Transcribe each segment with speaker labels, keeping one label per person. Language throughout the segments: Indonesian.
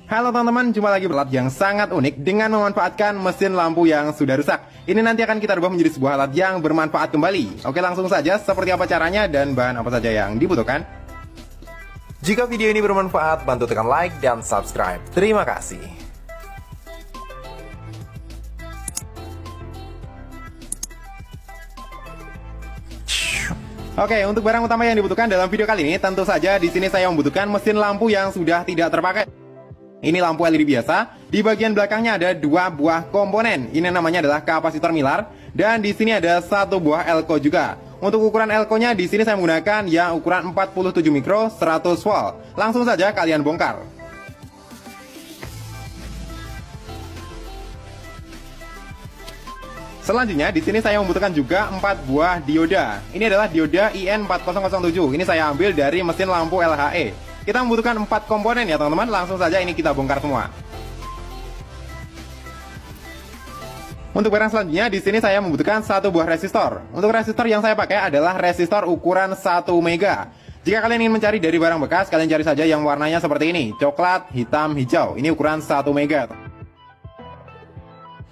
Speaker 1: Halo teman-teman, jumpa lagi berat yang sangat unik dengan memanfaatkan mesin lampu yang sudah rusak. Ini nanti akan kita rubah menjadi sebuah alat yang bermanfaat kembali. Oke, langsung saja seperti apa caranya dan bahan apa saja yang dibutuhkan.
Speaker 2: Jika video ini bermanfaat, bantu tekan like dan subscribe. Terima kasih.
Speaker 1: Oke, untuk barang utama yang dibutuhkan dalam video kali ini, tentu saja di sini saya membutuhkan mesin lampu yang sudah tidak terpakai. Ini lampu LED biasa. Di bagian belakangnya ada dua buah komponen. Ini namanya adalah kapasitor Mylar dan di sini ada satu buah elko juga. Untuk ukuran elko-nya di sini saya menggunakan yang ukuran 47 mikro 100 volt. Langsung saja kalian bongkar. Selanjutnya di sini saya membutuhkan juga 4 buah dioda. Ini adalah dioda IN4007. Ini saya ambil dari mesin lampu LHE. Kita membutuhkan 4 komponen ya teman-teman. Langsung saja ini kita bongkar semua. Untuk barang selanjutnya di sini saya membutuhkan satu buah resistor. Untuk resistor yang saya pakai adalah resistor ukuran 1 mega. Jika kalian ingin mencari dari barang bekas, kalian cari saja yang warnanya seperti ini, coklat, hitam, hijau. Ini ukuran 1 mega.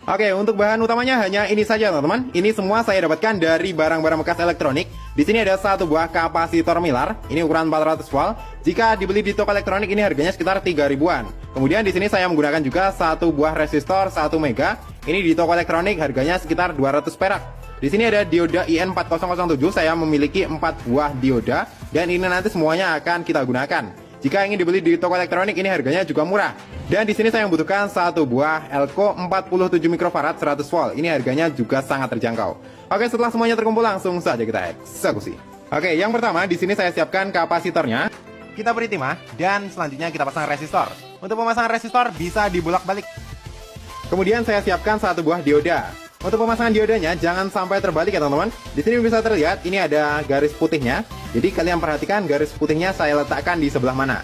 Speaker 1: Oke, untuk bahan utamanya hanya ini saja teman-teman. Ini semua saya dapatkan dari barang-barang bekas elektronik. Di sini ada satu buah kapasitor Mylar, ini ukuran 400 volt. Jika dibeli di toko elektronik ini harganya sekitar 3 ribuan. Kemudian di sini saya menggunakan juga satu buah resistor 1 mega. Ini di toko elektronik harganya sekitar 200 perak. Di sini ada dioda IN4007, saya memiliki 4 buah dioda dan ini nanti semuanya akan kita gunakan. Jika ingin dibeli di toko elektronik ini harganya juga murah. Dan di sini saya membutuhkan satu buah elko 47 mikrofarad 100 volt. Ini harganya juga sangat terjangkau. Oke, setelah semuanya terkumpul langsung saja kita eksekusi. Oke, yang pertama di sini saya siapkan kapasitornya. Kita beri timah dan selanjutnya kita pasang resistor. Untuk pemasangan resistor bisa dibolak-balik. Kemudian saya siapkan satu buah dioda. Untuk pemasangan diodanya jangan sampai terbalik ya teman-teman. Di sini bisa terlihat ini ada garis putihnya. Jadi kalian perhatikan garis putihnya saya letakkan di sebelah mana.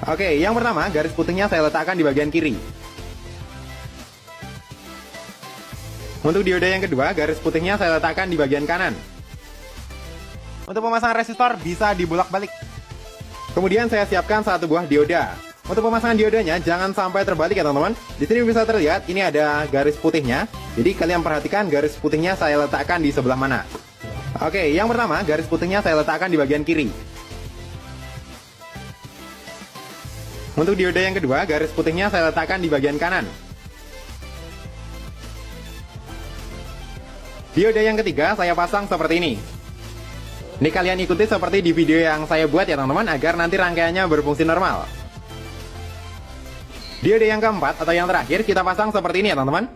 Speaker 1: Oke, yang pertama garis putihnya saya letakkan di bagian kiri. Untuk dioda yang kedua garis putihnya saya letakkan di bagian kanan. Untuk pemasangan resistor bisa dibolak-balik. Kemudian saya siapkan satu buah dioda. Untuk pemasangan diodanya jangan sampai terbalik ya teman-teman. Di sini bisa terlihat ini ada garis putihnya. Jadi kalian perhatikan garis putihnya saya letakkan di sebelah mana. Oke, yang pertama garis putihnya saya letakkan di bagian kiri. Untuk dioda yang kedua garis putihnya saya letakkan di bagian kanan. Dioda yang ketiga saya pasang seperti ini. Ini kalian ikuti seperti di video yang saya buat ya teman-teman, agar nanti rangkaiannya berfungsi normal. Dioda yang keempat atau yang terakhir kita pasang seperti ini ya teman-teman.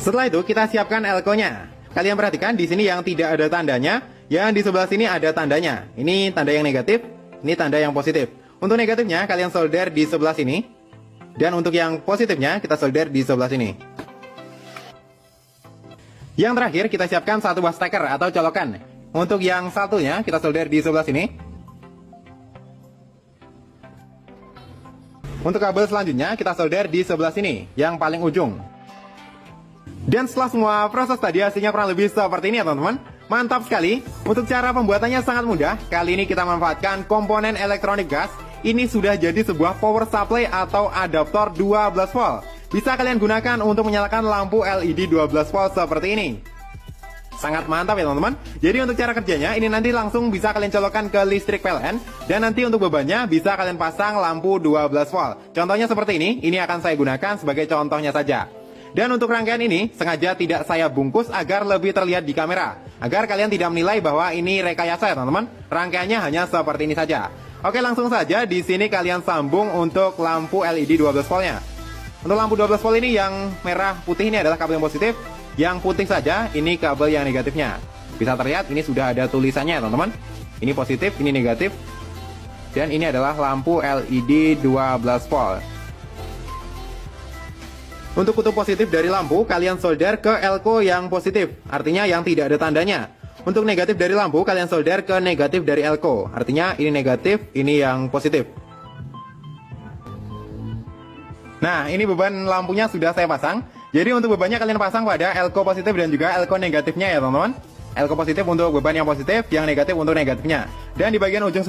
Speaker 1: Setelah itu kita siapkan elko-nya. Kalian perhatikan di sini yang tidak ada tandanya, yang di sebelah sini ada tandanya. Ini tanda yang negatif, ini tanda yang positif. Untuk negatifnya kalian solder di sebelah sini, dan untuk yang positifnya kita solder di sebelah sini. Yang terakhir kita siapkan satu buah steker atau colokan. Untuk yang satunya kita solder di sebelah sini. Untuk kabel selanjutnya kita solder di sebelah sini, yang paling ujung. Dan setelah semua proses tadi hasilnya kurang lebih seperti ini ya teman-teman. Mantap sekali. Untuk cara pembuatannya sangat mudah. Kali ini kita manfaatkan komponen elektronik gas. Ini sudah jadi sebuah power supply atau adaptor 12 volt. Bisa kalian gunakan untuk menyalakan lampu LED 12 volt seperti ini. Sangat mantap ya teman-teman. Jadi untuk cara kerjanya ini nanti langsung bisa kalian colokkan ke listrik PLN. Dan nanti untuk bebannya bisa kalian pasang lampu 12 volt. Contohnya seperti ini akan saya gunakan sebagai contohnya saja. Dan untuk rangkaian ini sengaja tidak saya bungkus agar lebih terlihat di kamera, agar kalian tidak menilai bahwa ini rekayasa ya teman-teman. Rangkaiannya hanya seperti ini saja. Oke, langsung saja di sini kalian sambung untuk lampu LED 12 voltnya. Untuk lampu 12 volt ini yang merah putih ini adalah kabel yang positif. Yang putih saja ini kabel yang negatifnya. Bisa terlihat ini sudah ada tulisannya teman-teman. Ini positif, ini negatif. Dan ini adalah lampu LED 12 volt. Untuk kutub positif dari lampu kalian solder ke elko yang positif, artinya yang tidak ada tandanya. Untuk negatif dari lampu kalian solder ke negatif dari elko, artinya ini negatif, ini yang positif. Nah, ini beban lampunya sudah saya pasang. Jadi untuk bebannya kalian pasang pada elko positif dan juga elko negatifnya ya teman-teman. Elko positif untuk beban yang positif, yang negatif untuk negatifnya. Dan di bagian ujung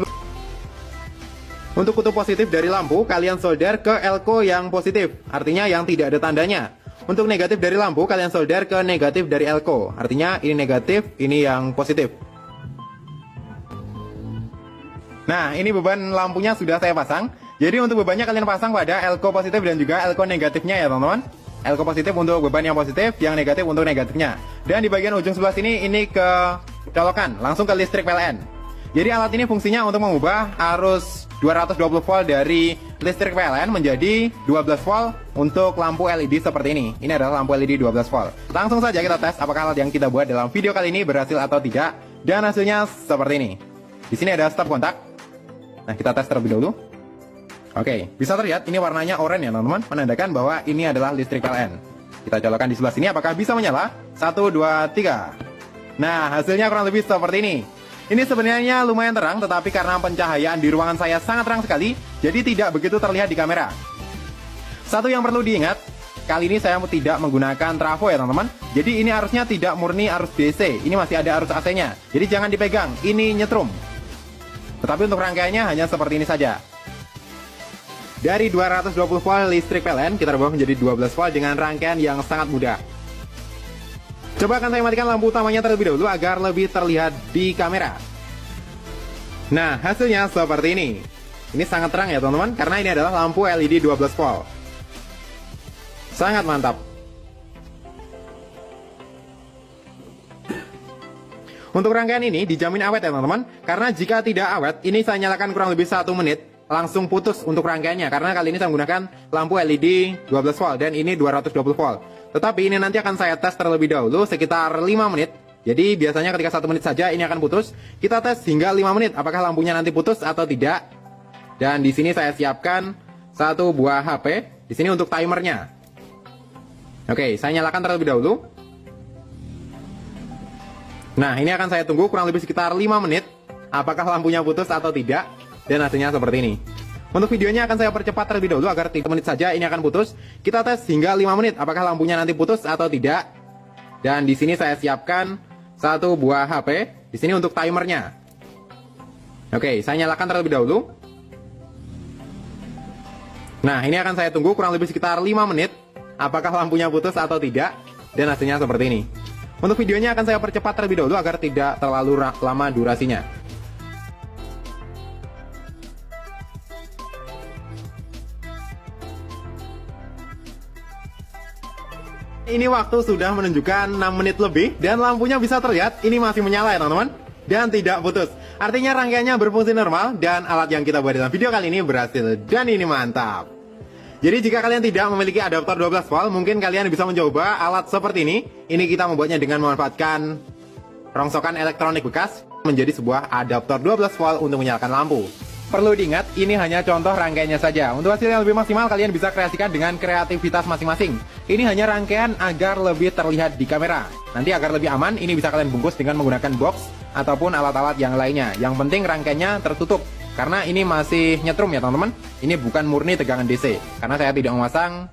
Speaker 1: Untuk kutub positif dari lampu, kalian solder ke elko yang positif, artinya yang tidak ada tandanya. Untuk negatif dari lampu, kalian solder ke negatif dari elko, artinya ini negatif, ini yang positif. Nah, ini beban lampunya sudah saya pasang. Jadi untuk bebannya kalian pasang pada elko positif dan juga elko negatifnya ya teman-teman. Elko positif untuk beban yang positif, yang negatif untuk negatifnya. Dan di bagian ujung sebelah sini, ini ke colokan, langsung ke listrik PLN. Jadi alat ini fungsinya untuk mengubah arus 220 volt dari listrik PLN menjadi 12 volt untuk lampu LED seperti ini. Ini adalah lampu LED 12 volt. Langsung saja kita tes apakah alat yang kita buat dalam video kali ini berhasil atau tidak. Dan hasilnya seperti ini. Di sini ada stop kontak. Nah, kita tes terlebih dahulu. Oke, bisa terlihat ini warnanya oranye ya teman-teman, menandakan bahwa ini adalah listrik PLN. Kita colokkan di sebelah sini apakah bisa menyala. 1, 2, 3. Nah, hasilnya kurang lebih seperti ini. Ini sebenarnya lumayan terang, tetapi karena pencahayaan di ruangan saya sangat terang sekali, jadi tidak begitu terlihat di kamera. Satu yang perlu diingat, kali ini saya tidak menggunakan trafo ya teman-teman. Jadi ini arusnya tidak murni arus DC, ini masih ada arus AC-nya. Jadi jangan dipegang, ini nyetrum. Tetapi untuk rangkaiannya hanya seperti ini saja. Dari 220 volt listrik PLN, kita rubah menjadi 12 volt dengan rangkaian yang sangat mudah. Coba akan saya matikan lampu utamanya terlebih dahulu agar lebih terlihat di kamera. Nah, hasilnya seperti ini. Ini sangat terang ya teman-teman, karena ini adalah lampu LED 12 volt. Sangat mantap. Untuk rangkaian ini dijamin awet ya teman-teman, karena jika tidak awet, ini saya nyalakan kurang lebih 1 menit, langsung putus untuk rangkaiannya, karena kali ini saya menggunakan lampu LED 12 volt dan ini 220 volt. Tetapi ini nanti akan saya tes terlebih dahulu sekitar 5 menit. Jadi biasanya ketika 1 menit saja ini akan putus. Kita tes hingga 5 menit apakah lampunya nanti putus atau tidak. Dan di sini saya siapkan satu buah HP. Di sini untuk timernya. Oke, saya nyalakan terlebih dahulu. Nah, ini akan saya tunggu kurang lebih sekitar 5 menit apakah lampunya putus atau tidak. Dan hasilnya seperti ini. Untuk videonya akan saya percepat terlebih dahulu agar 3 menit saja ini akan putus. Kita tes hingga 5 menit apakah lampunya nanti putus atau tidak. Dan di sini saya siapkan satu buah HP. Di sini untuk timernya. Oke, saya nyalakan terlebih dahulu. Nah, ini akan saya tunggu kurang lebih sekitar 5 menit apakah lampunya putus atau tidak. Dan hasilnya seperti ini. Untuk videonya akan saya percepat terlebih dahulu agar tidak terlalu lama durasinya. Ini waktu sudah menunjukkan 6 menit lebih dan lampunya bisa terlihat ini masih menyala ya teman-teman, dan tidak putus. Artinya rangkaiannya berfungsi normal dan alat yang kita buat dalam video kali ini berhasil dan ini mantap. Jadi jika kalian tidak memiliki adaptor 12 volt, mungkin kalian bisa mencoba alat seperti ini. Ini kita membuatnya dengan memanfaatkan rongsokan elektronik bekas menjadi sebuah adaptor 12 volt untuk menyalakan lampu. Perlu diingat, ini hanya contoh rangkaiannya saja. Untuk hasil yang lebih maksimal, kalian bisa kreasikan dengan kreativitas masing-masing. Ini hanya rangkaian agar lebih terlihat di kamera. Nanti agar lebih aman, ini bisa kalian bungkus dengan menggunakan box ataupun alat-alat yang lainnya. Yang penting rangkaiannya tertutup, karena ini masih nyetrum ya teman-teman. Ini bukan murni tegangan DC, karena saya tidak memasang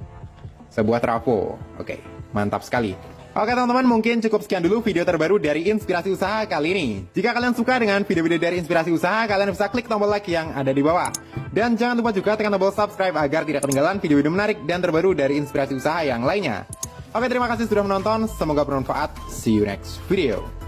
Speaker 1: sebuah trafo. Oke, mantap sekali. Oke teman-teman, mungkin cukup sekian dulu video terbaru dari Inspirasi Usaha kali ini. Jika kalian suka dengan video-video dari Inspirasi Usaha, kalian bisa klik tombol like yang ada di bawah. Dan jangan lupa juga tekan tombol subscribe agar tidak ketinggalan video-video menarik dan terbaru dari Inspirasi Usaha yang lainnya. Oke, terima kasih sudah menonton, semoga bermanfaat. See you next video.